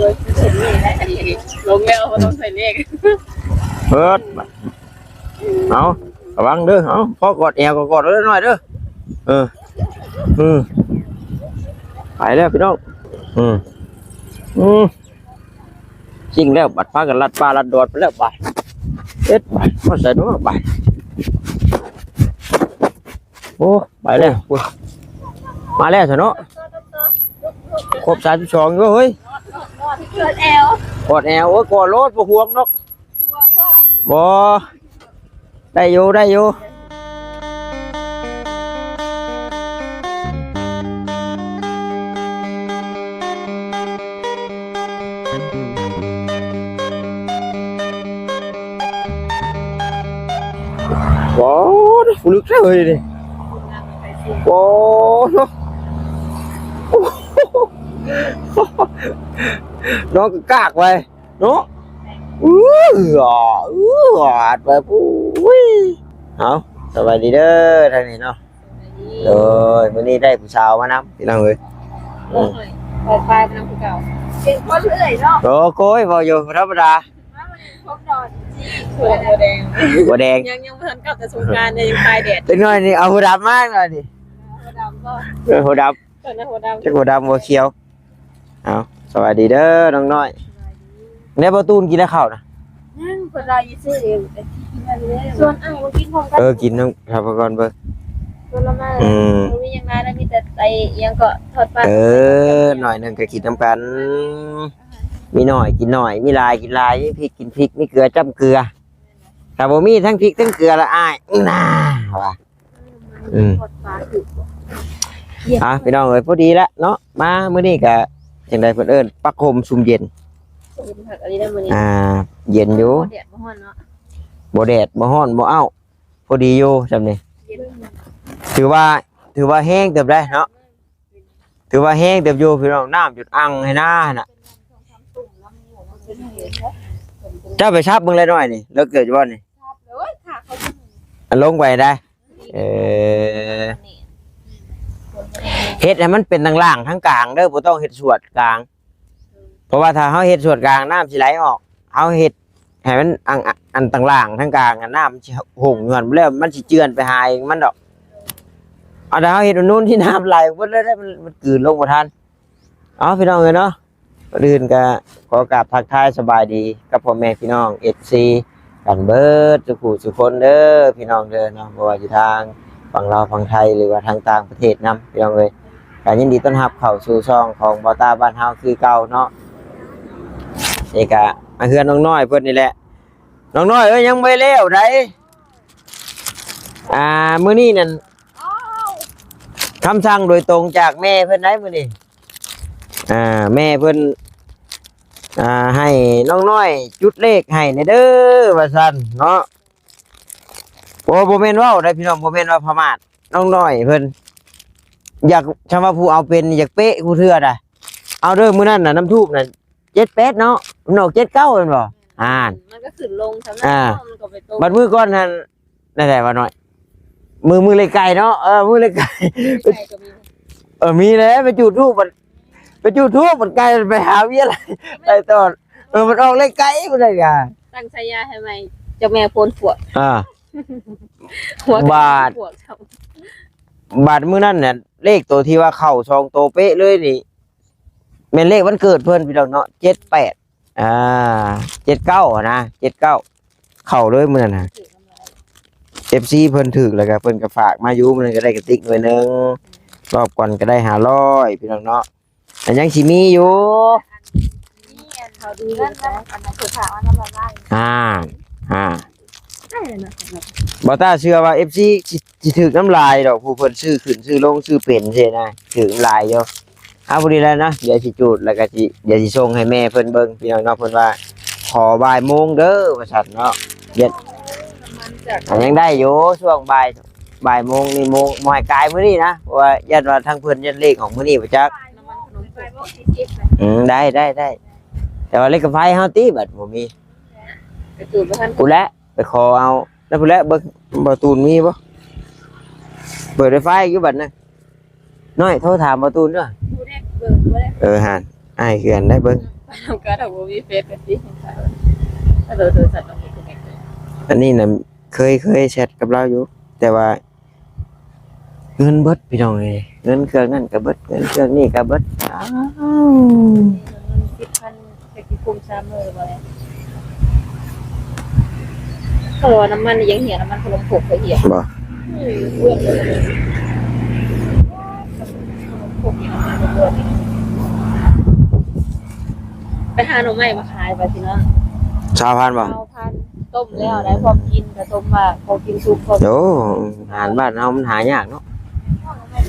เลยเห็นนี่ได้ลงแล้วต้องใส่เลขเปิดเอาระวังเด้อเอาพอกอดแอวก็กอดเด้อหน่อยเด้อไปแล้วพี่น้องจริงแล้วบัดพากันลัดปลาลัดดอดไปแล้วไปเอ็ดไปมาใส่น้องไปโอ้ไปแล้วมาแล้วเถอะเนาะครบ32ก็เฮ้ยกอดแอวโอ้ยกอดรถบ่ห่วงเนาะบ่ได้อยู่โอ้ฟูลึกเลยดิโอ้เนาะน้องก็กากไปเนาะไปปุ้ยเอาสวัสดีเด้อทางนี้เนาะเลยวันนี้ได้ผู้สาวมานำพี่น้องเลยเปิดไฟเป็นน้ำเก่าเป็นคนเอื่อยเนาะโอ้โก้ยพออยู่ธรรมดาพบดอนหัวแดงยังเพิ่นกลับแต่สงกรานต์เนี่ยยังคลายแดดเป็นน้อยนี่เอาหัวดำมากหน่อยดิหัวดำก็หัวดำจะหัวดำหัวเขียวเอาสวัสดีเด้อน้องน้อยเนี่ยประตูนกินแล้วข้าวนะยังคนเราอยู่ซื้อเองแต่ที่กินอะไรส่วนอ้าวกินพร้อมกันกินน้องทำก่อนเบอร์ส่วนละมามียังไงแล้วมีแต่ไตยังก็ทอดปลาหน่อยนึงก็กินน้ำกันมีหน่อยกินหน่อยมีลายกินลายมีพริกกินพริกมีเกลือจ้ำเกลือแต่บ่มีทั้งพริกทั้งเกลือละอ้ายน่าว่ะพี่น้องเอ้ยพอดีแล้วเนาะมามื้อนี้ก็จังได๋เพิ่นเอิ้นปักโคมซุ่มเย็นเย็นอยู่บ่แดดบ่ฮ้อนเนาะบ่แดดบ่ฮ้อนบ่อ้าวพอดีอยู่จำนี่ถือว่าแห้งเติบได้เนาะถือว่าแห้งเติบอยู่พี่น้องน้ำจุดอังให้หน้าน่ะเจ้าไปชับมึงเลยหน่อยนี่แล้วเกิดว่านี่ลงไปได้เฮ็ดให้มันเป็นทางล่างทั้งกลางเด้อบ่ต้องเฮ็ดส่วนกลางเพราะว่าถ้าเฮาเฮ็ดส่วนกลางน้ำสิไหลออกเฮาเฮ็ดให้มันอันต่างล่างทั้งกลางน้ำมันสิห่งเงินแล้วมันสิเจือนไปหาเองมันดอกเอาถ้าเฮาเฮ็ดนู่นที่น้ำไหลเบิดแล้วมันกลืนลงบ่ทันพี่น้องเอ้ยเนาะอื่นก็ขอกราบทักทายสบายดีกับพ่อแม่พี่น้อง FC กันเบิดทุกคนเด้อพี่น้องเด้อเนาะบ่ว่าอยู่ทางฝั่งลาวฝั่งไทยหรือว่าทางต่างประเทศนำพี่น้องเอ้ยก็ยินดีต้อนรับเข้าสู่ช่องของบ่าวตาบ้านเฮาคือเก่าเนาะนี่ก็มาเฮือนน้องน้อยเพิ่นนี่แหละน้องน้อยเอ้ยยังไม่แล้วไดมื้อนี้นั่นคำสั่งโดยตรงจากแม่เพิ่นได้มื้อนี้แม่เพิ่นให้น้องน้อยจุดเลขให้เด้อว่าซั่นเนาะบ่แม่นเว้าได้พี่น้องบ่แม่นว่าพม่าน้องน้อยเพิ่นอยากชาวว่าผู้เอาเป็นอยากเป๊ะผู้เทื่อได้เอาเด้อมื้อนั้นน่ะน้ำทูบน่ะ78เนาะมันออก79แม่นบ่มันก็ขึ้นลงซะแล้วมันก็ไปตรงบัดมื้อก่อนนั่นได้ว่าน้อยมือเลขไก่เนาะมือเลขไก่มีแล้วไปจุดธูปมันไก่ไปหาเวียอะไรไปตอนมันออกเลขไก่บ่ได้กะตั้งฉายาให้ไหมเจ้าแม่โพนปวกบาทมื้อนั้นเนี่ยเลขตัวที่ว่าเข้า2ตัวเป๊ะเลยนี่แม่นเลขวันเกิดเพิ่นพี่น้องเนาะ78 79นะ79เข้าเลยมื้อนั้นน่ะ FC เพิ่นถึกแล้วก็เพิ่นก็ฝากมาอยู่มื้อนั้นก็ได้กระติกหน่วยนึงรอบก่อนก็ได้500พี่น้องเนาะอันยังสิมีอยู่นี่เขาดูแล้วอันนั้นคือถามว่าน้ำละลายบ่ตาเชื่อว่า FC สิถึกน้ำลายดอกผู้เพิ่นซื้อขึ้นซื้อลงซื้อเป็นใช่นะถึกน้ำลายอยู่บ่ดีแล้วนะเดี๋ยวสิจุดแล้วก็เดี๋ยวสิส่งให้แม่เพิ่นเบิ่งพี่น้องเนาะเพิ่นว่าขอบ่ายโมงเด้อว่าซั่นเนาะเย็ดยังได้อยู่ช่วงบ่ายโมงนี่โมงบ่ให้กายมื้อนี้นะเพราะว่ายันว่าทางเพิ่นยันเลขของมื้อนี้บ่จักได้แต่ว่าเลขกับไฟเฮาติบัดบ่มีไปจุดบ่ทันกูแล้วไปขอเอาแล้วพุ่นแล้วเบิ่งบ่ตูนมีบ่เปิดไฟอยู่บัดน่ะน้อยโทรถามบ่ตูนเด้อหั่นอ้ายคืออันได้เบิ่ง ไปทำการทำบูมีเฟซกันสิถ้าโดนสัตว์ต้องมีคนเอกเลย อันนี้น่ะเคยแชทกับเราอยู่แต่ว่าเงินเบิดพี่น้องเอ้ยเงินเครื่องนั่นก็เบิดเงินเครื่องนี่ก็เบิดอ้าว 10,000ไปกี่คุม3มื้อบ่แล้วเขาบอกว่าน้ำมันยังเหี่ยน้ำมันขนมผกไปเหี่ย บ่ เพื่อนเลยขนมผกนี่น้ำมันเบื่อไปหาหน่อไม้มาขายไปสิเนาะ ชาวพันธุ์บ่ 9,000ต้มแล้วได้พร้อมกินก็ต้มมาพอกินซุปพอ โอ้อาหารบ้านเฮามันหายากเนาะ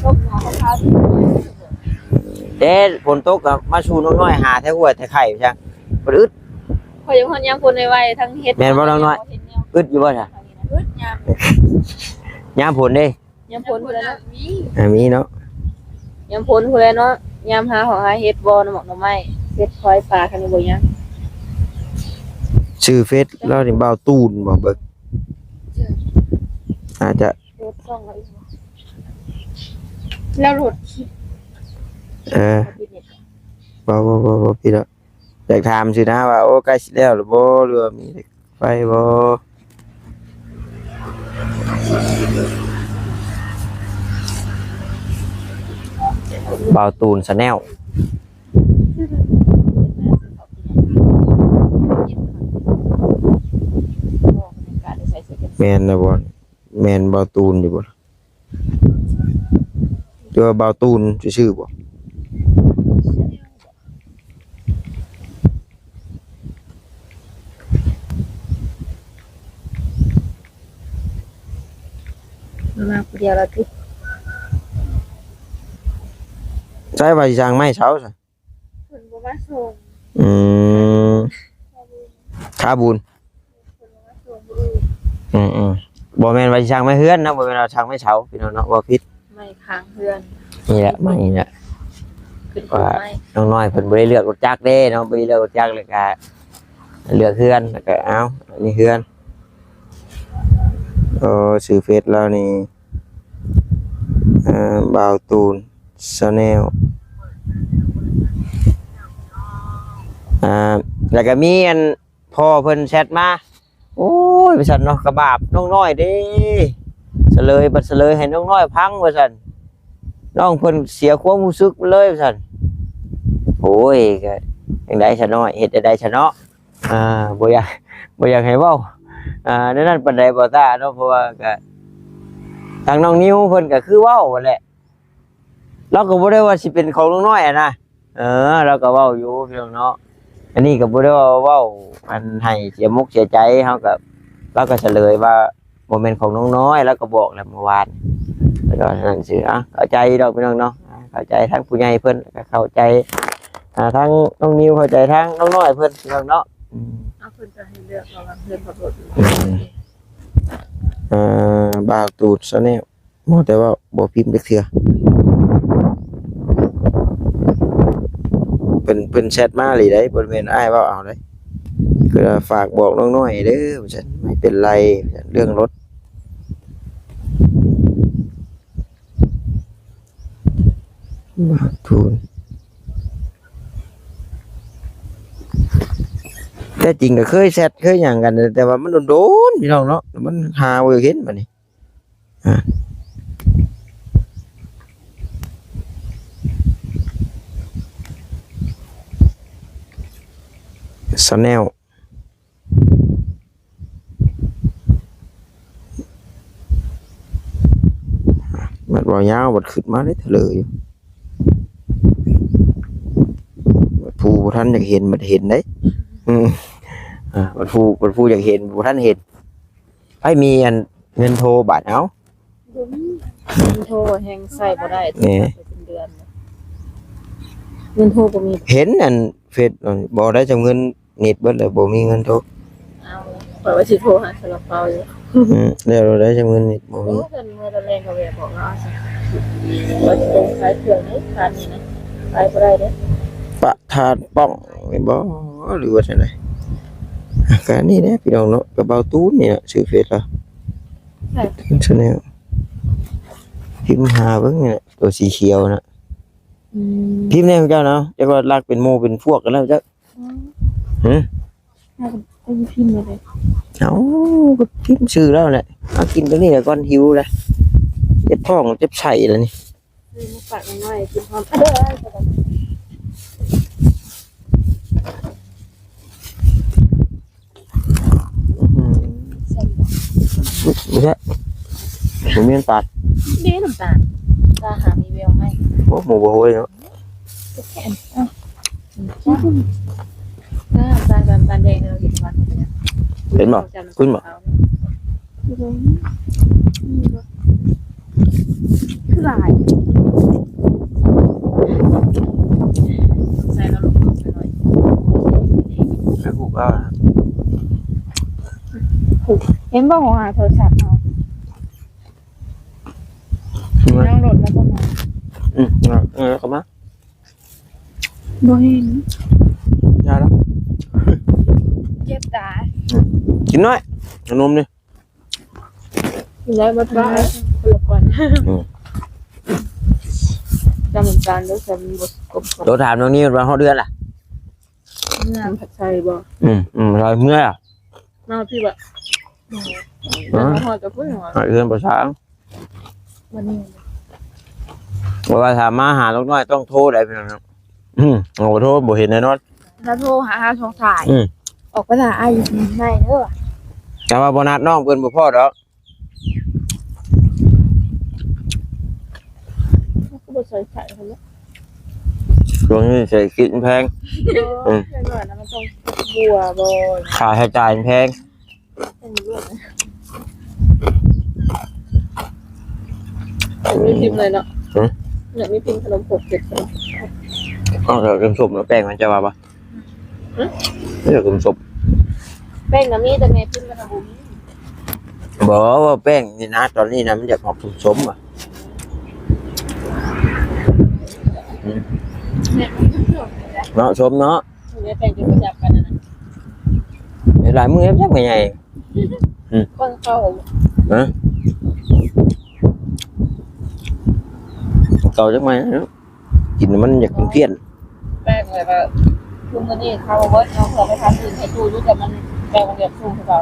ต้มหัวข้าวที่ เด้ฝนตกก็มาชูน้อยๆหาแท้หัวแท้ไข่จังบ่อึด พอยังคนยังคนในวัยทั้งเฮ็ด แม่นบ่น้องน้อย อึดอยู่บ่จ้ะ อึดยาม ยามฝนเด้ ยามพ้นพุ่นแล้วเนาะ มีเนาะ ยามพ้นพุ่นแล้วเนาะยามหาของหาเฮ็ดบ่หมอกหน่อไม้เฮ็ดคอยปลาคันบ่ยัง ชื่อเฟซเรานี่บ่าวตูนบ่เบิกอาจจะ รถช่องอะไรแล้วรถ บ่พี่ละอยากถามสินะว่าโอ้ใกล้สิแล้วหรือบ่หรือว่ามีไฟบ่บ่าวตูนชาแนลแม่นนะบ่แม่นบ่าวตูนอยู่บ่หรือว่าบ่าวตูนชื่อบ่มาผู้เดียวแล้วที่ ใช่ว่าสิสร้างไม้เช้าซะ เพิ่นบ่มาส่ง อืมขาบุญ เพิ่นบ่มาส่งผู้อื่น บ่แม่นว่าสิสร้างไม้เฮือนนะบ่แม่นว่าสร้างไม้เช้าพี่น้องเนาะบ่ผิด ไม่ค้างเพื่อน นี่แหละไม้นี่แหละ ขึ้นต้นไม้ น้องน้อยเพิ่นบ่ได้เลือกรถจักรเด้เนาะบ่ได้เลือกรถจักรเลยก็เลือกเฮือนแล้วก็เอาอันนี้เฮือนชื่อเฟซเรานี่บ่าวตูนชาแนลแล้วก็มีอันพ่อเพิ่นแชทมาโอ้ยว่าซั่นเนาะกระบาบน้องน้อยเด้เฉลยบัดเฉลยให้น้องน้อยพังว่าซั่นน้องเพิ่นเสียความรู้สึกเลยว่าซั่นโอ้ยก็จังได๋ซะน้อยเฮ็ดได้ซะเนาะบ่อยากให้เว้านั่นปานใดบ่ตาเนาะเพราะว่าก็ทางน้องนิ้วเพิ่นก็คือเว้าแหละเราก็บ่ได้ว่าสิเป็นของน้องน้อยอะนะเราก็เว้าอยู่พี่น้องเนาะอันนี้ก็บ่ได้ว่าเว้าอันให้เสียมุกเสียใจเฮาก็เราก็เฉลยว่าบ่แม่นของน้องน้อยแล้วก็บอกแล้วเมื่อวานแล้วก็นั่นสิเข้าใจดอกพี่น้องเนาะเข้าใจทั้งผู้ใหญ่เพิ่นก็เข้าใจทั้งน้องนิ้วเข้าใจทั้งน้องน้อยเพิ่นพี่น้องเนาะ เอาเพิ่นจะให้เลือกระหว่างเพื่อนกับรถ บ่าวตูดซะแนวแต่ว่าบ่พิมพ์จักเทื่อเป็นแชทมาเลยได้บ่แม่นอ้ายเว้าเอาได้คือฝากบอกน้องน้อยเด้อว่าซั่นไม่เป็นไรเรื่องรถบ่าวตูนแต่จริงก็เคยแชทเคยหยังกันแต่ว่ามันโดนๆพี่น้องเนาะมันหาบ่เห็นบัดนี้ชาแนลมันบ่ยาวบัดขึ้นมาได้เถลยบัดผู้บ่ทันอยากเห็นบัดเห็นได้บัดผู้อยากเห็นบ่ทันเห็นไผมีอันเงินโทรบาทเอา เงินโทรแฮงใส่บ่ได้เป็นเดือนเงินโทรบ่มี เห็นอันเฟซบ่ได้จำเงินเน็ตเบิดแล้วบ่มีเงินโทร เอาเปิดว่าสิโทรหาสลับเปาอยู่ แล้วได้จำเงินเน็ตบ่มี เพิ่นเมื่อตอนแรกก็แวะบอกเราสิว่าสิต้องขายเครื่องนี้คันนี้นะขายบ่ได้เด้ ประธานป้องบ่หรือว่าจังได๋ก็นี่แหละพี่น้องเนาะกระเป๋าตู้นี่น่ะชื่อเฟซเรา ใช่ ชาแนลพิมพ์หาเบิ่งนี่น่ะตัวสีเขียวน่ะพิมพ์แน่ของเจ้าเนาะจักว่ารักเป็นหมู่เป็นพวกกันแล้วจัก บ หืม น่าจะไปพิมพ์เลย เอาก็พิมพ์ชื่อแล้วแหละเอากินตัวนี้แหละก่อนหิวเลยเจ็บท้องเจ็บไส้แล้วนี่ มาฝากน้อยกินพร้อมเด้อ ไม่ใช่ผมมีน้ำตาล นี่น้ำตาลตาหามีเวลไหม โอ้หมูบะโหยเนาะ แค่น้ำตาลน้ำตาลแดงเรากินวันนี้ เป็นบ่คุณบ่ คือลายใส่เราลงไปหน่อย แล้วกูก็ เห็นบอกว่าโทรศัพท์เอานั่งรถแล้วก็มา ก็มา บ่เห็น ยาแล้ว เจ็บตา กินน้อยนมนี่ กินแล้วมาบ้าคนละคนจำเหมือนกันแล้วจำบทกบ โดนถามตรงนี้วันเขาเดือนล่ะ เมื่อผัดไทยบ่ รอยเมื่อ น่าพี่แบบมาหอดกับผู้หญิง เดือนประชา วันนี้ บอกว่าถามมาหาลูกน้อยต้องโทรได้พี่น้องโอ้โทรบ่เห็นแน่นอน ถ้าโทรหาช่องถ่ายออกภาษาไอ้ในเด้อ แต่ว่าบ่นัดน้องเพิ่นบ่พอดอก ก็บ่ใส่ใส่เขาแล้ว ช่วงนี้เศรษฐกิจแพง แค่หน่อยนะมันต้องบัวบ่ ค่าใช้จ่ายแพง เป็นเรื่องมีพิมพ์เลยเนาะอยากมีพิมพ์ขนมปกเด็กขนม อ๋อเดี๋ยวกินสมแล้วแป้งมันจะว่าปะไม่อยากกินสม แป้งน้ำมีแต่แม่พิมพ์มันบุ้ม บอกว่าแป้งนี่นะตอนนี้นะมันอยากหอมสมอ่ะ แม่พิมพ์ เนาะสมเนาะ แม่แป้งจะประจับกันนะ หลายมือยักษ์ใหญ่ คนเข้า นะเก่าจักไหมเนาะกินมันอยากเป็นเพี้ยน แป้งเลยว่าคุณมันนี่เขาบอกว่าเราไปทำอื่นให้ดูรู้แต่มันแป้งมันเรียบสูงเขา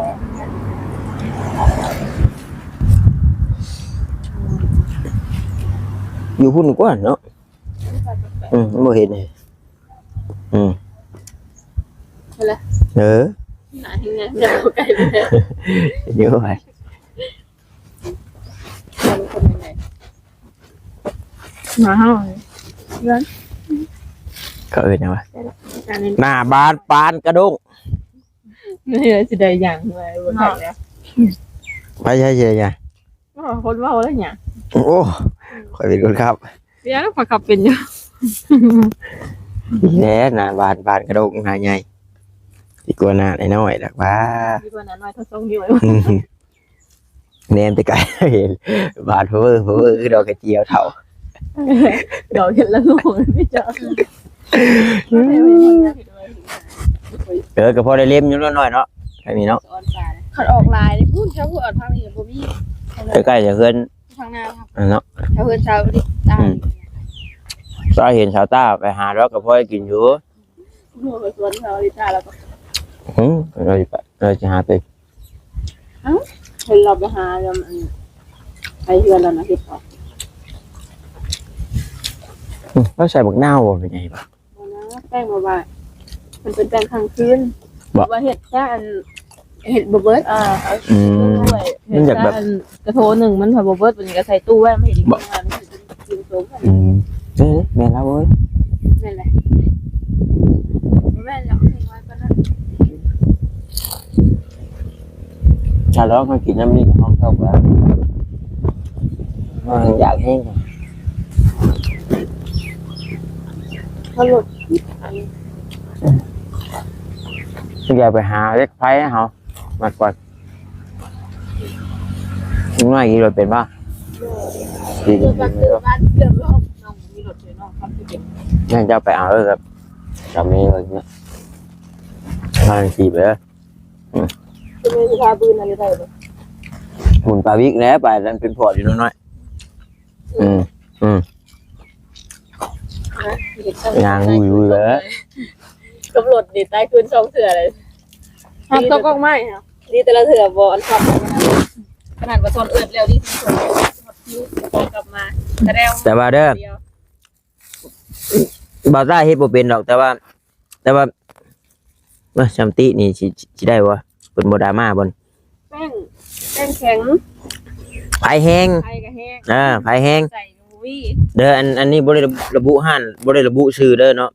อยู่พุ่นกว่าเนาะบ่เห็นเลยเออ หนาที่ไงเดี๋ยวไกลไปเลย เยอะไป คนยังไงมาห้าเรื่อง ก็เอิ้นจังว่าหน้าบานปานกระด้ง นี่เลยสิได้อย่างเลยบนไทยแล้ว ไปใช่ใช่ใช่ คนว่าแล้วอย่าง โอ้ค่อยเป็นคนครับ เดี๋ยวพอขับเป็นเยอะ แน่หน้าบานปานกระด้งหน้าใหญ่ที่กลัวหน้าน้อยๆดอกว่า ดีกว่านั้นหน่อยถ้าส่งดีไว้ แนมไปไกลเห็นบาดเพ้อคือดอกกระเจียวเท่า เดี๋ยวเห็นแล้วงงไม่เจอ ก็พอได้เล่มอยู่น้อยๆเนาะแค่นี้เนาะ ขัดออกลายนี่พูดเช้าพูดออกทางนี้บ่มี ใกล้ๆจะเพื่อน ทางหน้าครับ เนาะ เช้าเพื่อนเช้าดิตา ก็เห็นชาวต้าไปหาแล้วก็พอได้กินอยู่ หนูไปสวนเช้าดิตาแล้วก็ เราจะหาไป เห็นเราไปหาแล้วไปเฮือนแล้วนะที่บอก ก็ใส่บักนาวบ่เป็นไงบ่ นะแป้งมาว่ามันเป็นแป้งข้างคืนว่าเห็ดแค่อันเห็ดบเบิร์ดด้วยเห็ดแค่อันกระโถหนึ่งมันผ่าบเบิร์ดเป็นกระใส่ตู้ไว้ไม่เห็นดีงานมันจะกินโซ่กัน แม่แล้วเว้ย นั่นแหละแม่อยากให้ไว้ก็ได้ ชาล้อมากินน้ำนี่กับห้องเข้าแล้วอยากแห้ง เขาหลุด อย่าไปหาเล็กไฟให้เขามาก่อนง่ายกี่รถเป็นป่ะดี เดือดบ้านเดือดรอบน้องมีรถเจอน้องครับที่เก็บ งั้นจะไปเอาเลยครับจะมีอะไรเงี้ยทางขี่ไปเลย จะมีพาปืนอะไรได้เลย หมุนปลาวิกแล้วไปนั่นเป็นพอร์ตอยู่น้อยยางลุยเลย กำหนดดิใต้คืน2เทื่อเลยหักตกกล้องไม้ค่ะดีแต่ละเทื่อบ่อันชอบขนาดว่าตอนเอิดแล้วดีที่สุดหมดคิวกลับมาแต่ว่าเด้อบ่ได้เฮ็ดบ่เป็นดอกแต่ว่าจำตินี่สิได้บ่เพิ่นบ่ดราม่าบ่แป้งแข็งไผแห้งไผก็แห้งไผแห้งใส่วี เด้ออันนี้บ่ได้ระบุห้านบ่ได้ระบุชื่อเด้อเนาะ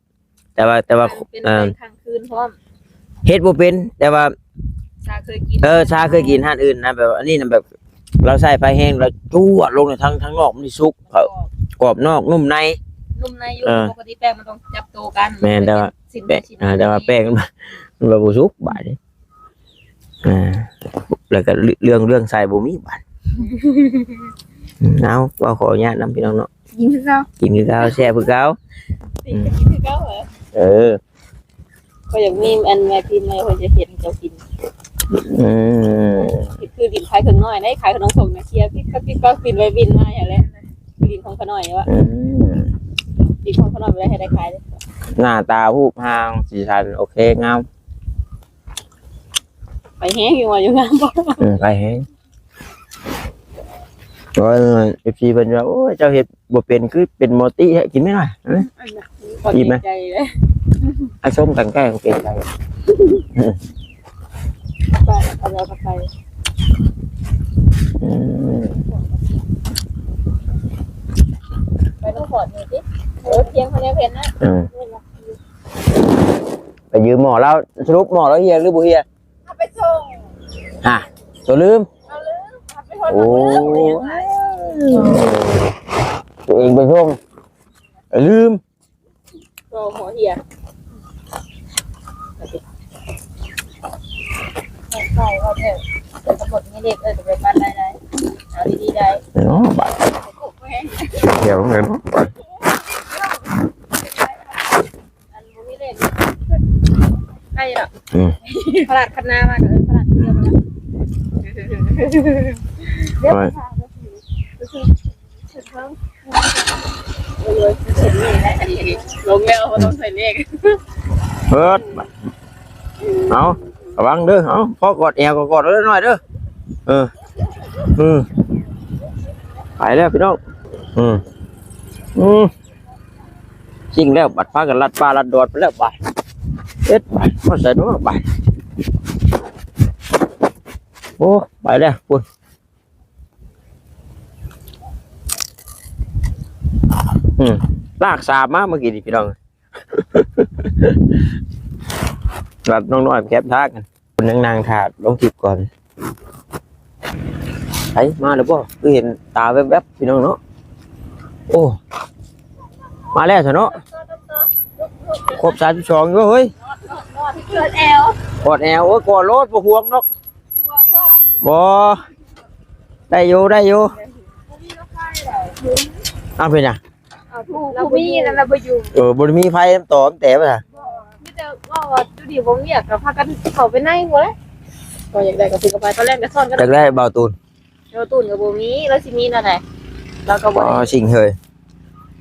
แต่ว่าเป็นข้างคืนพร้อมเฮ็ดบ่เป็นแต่ว่าชาเคยกินชาเคยกินห้านอื่นนะแบบอันนี้น่ะแบบเราใส่ไผแห้งแล้วจั่วลงในทั้งนอกมันสิสุกกรอบนอกนุ่มในอยู่ปกติแป้งมันต้องจับโตกันแม่นแต่ว่าแต่ว่าแป้งมันบ่สุกบาดนี้แล้วก็เรื่องใส่บ่มีบาดเอาว่าขออนุญาตนำพี่น้องเนาะกินคือเก่าแซ่บคือเก่ากินคือเก่าเหรอก็อย่างมีอันแม่พิมพ์มาเพิ่นจะเฮ็ดให้เจ้ากินคือดินขายถึงน้อยได้ขายขนมส่งนะเชียร์พี่ก็บินไปบินมาอย่างแล้วดินของขน้อยว่าดินของขน้อยบ่ได้ให้ได้ขายเลยหน้าตารูปร่างสีสันโอเคงามไปแห้งอยู่ว่าอยู่งามบ่ไปแห้งก็FC เพิ่นว่าโอ้ยเจ้าเฮ็ดบ่เป็นคือเป็นมอติกินไม่ได้กินมั้ยไอ้ส้มกันแกล้งเป็นใจไปเอาแล้วก็ไปต้องขอดหน่อยสิเพียงคนนี้เพนนะไปยืมหมอแล้วสรุปหมอแล้วเฮียหรือบ่เฮียเอาไปส่งตัวลืมโอ้ตัวเองไปส่งลืมโอ้หัวเฮียใช่ว่าเนี่ยจะกำหนดนี้เด็กจะไปบ้านได้เอาดีๆได้เนาะบัดเดี๋ยวเงินอันนี้เด็กใกล้แล้วพลาดคันหน้ามากเลยพลาดเดียวมาเดี๋ยวลงแล้วต้องใส่เลขเปิดเอาระวังเด้อเอาพอกอดแอวกอดแล้วหน่อยเด้อไปแล้วพี่น้องจริงแล้วบัดพากันลัดปลาลัดดอดไปแล้วไปเอ็ดไปมาใส่ด้วยไปโอ้ไปแล้วคุณลากสาบมาเมื่อกี้นี่พี่น้องแบบน้องน้อยแคบท่ากันคนนั่งนางขาดลงทิพย์ก่อนไอ้มาหรือเปล่าคือเห็นตาแวบๆพี่น้องเนาะโอ้มาแล้วเนาะครบ32ก็เฮ้ยกอดแอวโอ้ยกอดรถบ่ห่วงเนาะบ่ได้อยู่เอาเพิ่นน่ะเรามีนั่นเราบ่อยู่บ่มีไฟต่อแต่ป่ะมีแต่ว่าดูดิบ่มีอยากพากันเข้าไปในบ่เลยก็อยากได้ก็ซื้อไปตอนแรกก็ซ่อนกันอยากได้เบาตูนก็บ่มีแล้วสิมีนั่นแหละเราก็บ่สิ่งเฮย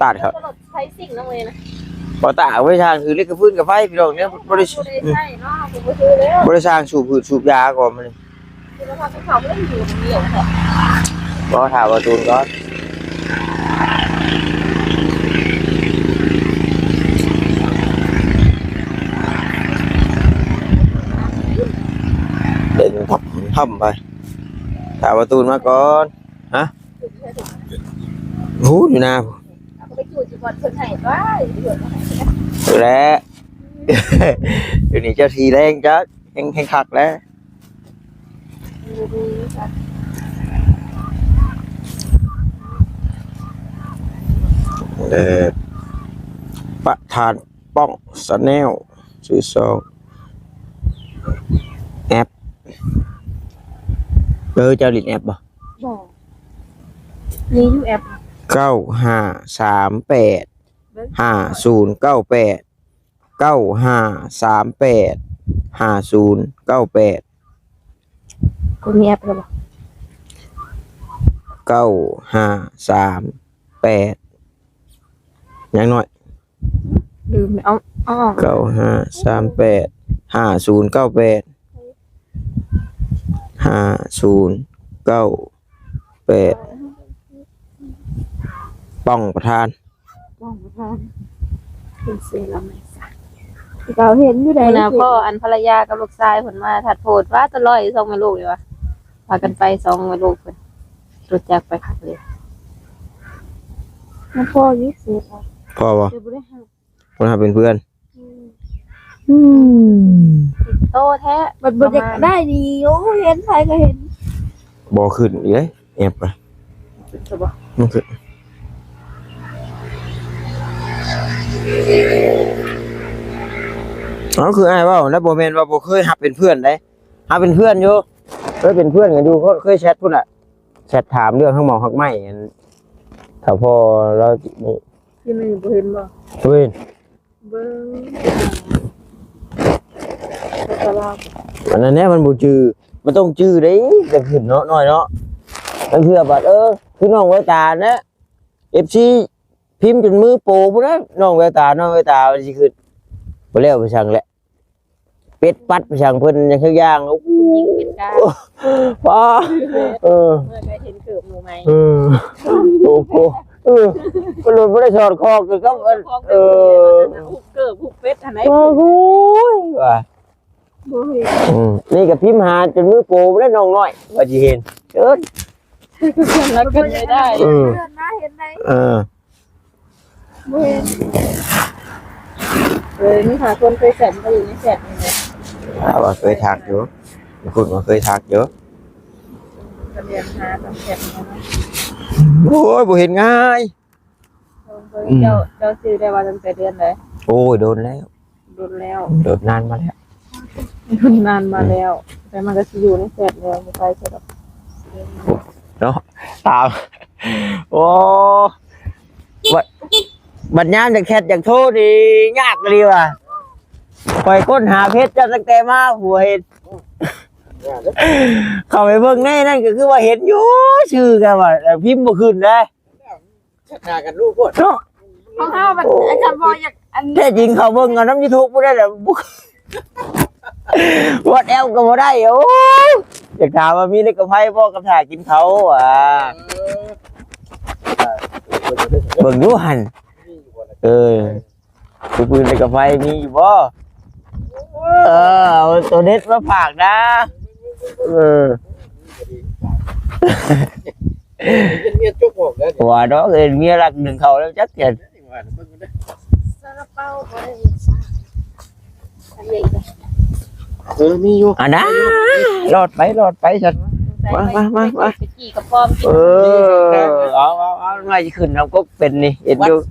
ตัดครับใช้สิ่งนั่นเลยนะบ่ตาไว้ทางคือเล็กกระพื้นกับไฟพี่น้องเนี่ยบ่ได้ใช่เนาะบ่ซื้อแล้วบ่ได้สร้างสูบพืชสูบยาก่อนมันคือว่าเขาบ่ได้อยู่เดียวแท้บ่ถามว่าตูนก่อนเดินทำไปถามว่าตูนมาก่อนฮะหูอยู่นะไปจูดจีบอลคนไหนบ้าแล้วเดี๋ยวนี้เจ้าทีแรงจักแห้งคักแล้วประธานป้องสแนลชื่อซองแอปเจ้าลินแอปบ่มีอยู่แอป95385098กูมีแอปหรือเปล่า9538ยังหน่อย ลืมเอาออก 95385098ป้องประธาน มองบ่ทันเป็นเสียแล้วไหมซะ เราเห็นอยู่ใด นะพ่ออันภรรยากับลูกชายเพิ่นมาถัดโพดว่าตะลอยส่งแม่ลูกเลยวะพากันไปส่งแม่ลูกเพิ่นรถจักรไปคักเลย มันพ่อยิ่งเสียแล้ว พ่อบ่ เดี๋ยวบ่ได้หา คนหาเป็นเพื่อน โตแท้ มันบ่จะได้ดีโอ้เห็นใครก็เห็น บ่ขึ้นอีกเลยแอบไป จะบ่ มันขึ้นอ๋อคืออ้ายเว้าแล้วบ่แม่นว่าบ่เคยหับเป็นเพื่อนได้หับเป็นเพื่อนอยู่เคยเป็นเพื่อนกันอยู่เคยแชทพุ่นน่ะแชทถามเรื่องข้างหมอข้างไหม้อันถ้าพอเรานี่ ที่มันบ่เห็นบ่ เฮ้ย เบิ่ง แต่เรา อันนั้นเนี่ยมันบ่จื้อมันต้องจื้อได้แต่ขึ้นเนาะน้อยเนาะบางเทื่อบัดคือน้องแววตานะ FC พิมพ์จนมือโปพุ่นนะน้องแววตามันสิขึ้นบ่แล้วไปสั่งแหละเป็ดปัดไปสั่งเพิ่นยังคืออย่างโอ้โห ยิงเป็นการ ป้าเออ เมื่อได้เห็นเกือบหมู่ไหม โอ้โหมันหลุดบ่ได้ถอดคอคือกับหุบเกือบหุบเป็ดอันไหน โอ้โหว่ะ บ่เห็น นี่ก็พิมพ์หาจนมือโปบ่ได้น้องน้อยว่าสิเห็นเอิ้น รักกันไม่ได้ เพื่อนนะเห็นไหม เออ บ่เห็น นี่ค่ะคนเคยแสนก็อยู่ในแสนนี่ ว่าเคยทักอยู่คุณว่าเคยทักอยู่ กันเรียนหาตำแสนนะ โอ้ยบ่เห็นง่าย เจ้าซื้อได้ว่าตั้งแต่เดือนไหน โอ้ยโดนแล้ว โดนแล้ว โดนนานมาแล้ว โดนนานมาแล้ว แต่มันก็จะอยู่ในแสนแล้วไม่ไปใช่หรอก เนาะตามโอ้บัดยามจากแคทจากโทษนี่ยากเลยว่ะคอยค้นหาเพชรจะตั้งแต่มาหัวเห็นเข้าไปเบิ่งในนั่นก็คือว่าเห็นอยู่ชื่อกันว่าแต่พิมพ์บ่ขึ้นได้ ชักหน้ากันลูกพวด เนาะ ของเฮามันอาจารย์บ่อยากอัน แท้จริงเขาเบิ่งเอาน้ำ YouTube บ่ได้แต่บ่วัดแอลก็บ่ได้โอ้ยอยากถามว่ามีเล็กกับไผบ่กับถ่ากินเขาอ่ะเบิ่งดูหั่นปืนเล็กกับไผมีอยู่บ่เอาตัวเด็ดมาฝากนะเมียจุกบอกแล้ว ว่าđó thì nghe là đừng khẩu đâu chắc kìa ซาลาเปาบ่ได้เห็นซ่าอันใหญ่เลย มีอยู่ à đó lọt bẫy thật ไปกี่กับป้อม ở ngay khinh không có pin đi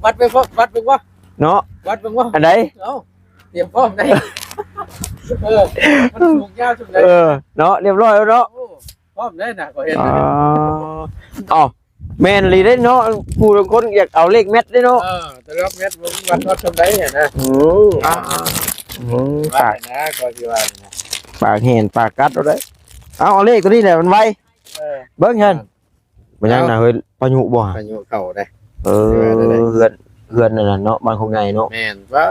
วัดไปว่าวัดไปว่า nó วัดไปว่า ở đây เอ้าเตรียมพร้อมได้มันสูงยาวสุดเลย nó đẹp rồi đó พร้อมได้น่ะก็เห็น men lì đấy nó phù đồng con giặc áo lệch mét đấy nó แต่รอบเม็ดมันวัดทำได้เนี่ยนะ ปาก นะก็ที่ว่า ปากเห็นปากกัดเอาđấyเอาเลขตัวนี้แหละมันไวเบิ้งเงินมันยังน่ะเฮ้ยปลาหยุบ่ อายุเก่าได้ เฮือนนั่นน่ะเนาะบ้านคงไงเนาะ แม่นว่า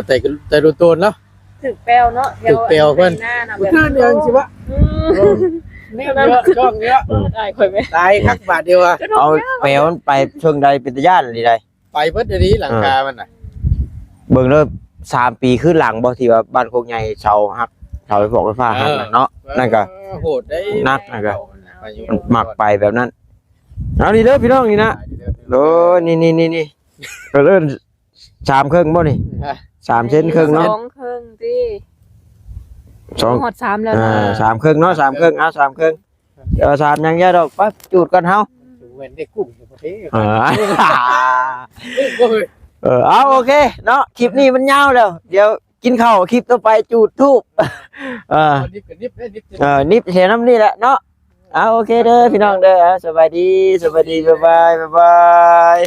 แต่ดูตัวเนาะ ถึกแปลวเนาะ ถึกแปลวเพิ่น หน้าน่ะ ขึ้นเดียวสิวะนี่เยอะช่องเยอะ ได้ค่อยไหม ตายคักบาทเดียวอะ เอาแปลมันไปเชิงใดเป็นตะย่านหรือใด ไปเพิ่นเดี๋ยวนี้หลังคามันน่ะ เบิ่งเด้อ3 ปีขึ้นหลังบ่ที่ว่าบ้านคงไงเสาหักเสาไฟฟ้าหักน่ะเนาะนั่นก็ โหดได้ นักน่ะก็ มันหมักไปแบบนั้นเอาดีเด้อพี่น้องนี่นะโอ้นี่ก็เริ่ม3ครึ่งบ่นี่3เซนครึ่งเนาะ สองครึ่งดิ 2 หมด3แล้วนะ 3ครึ่งเนาะ3ครึ่งเอา3ครึ่งเดี๋ยว3ยังแย่ดอกปั๊บจูดกันเฮา เว้นได้กุ้งอยู่ประเทศ เอาโอเคเนาะคลิปนี้มันยาวแล้วเดี๋ยวกินข้าวคลิปต่อไปจูดทูบนิบเสียน้ำนี่แหละเนาะเอาโอเคเด้อพี่น้องเด้อสบายดีบ๊ายบาย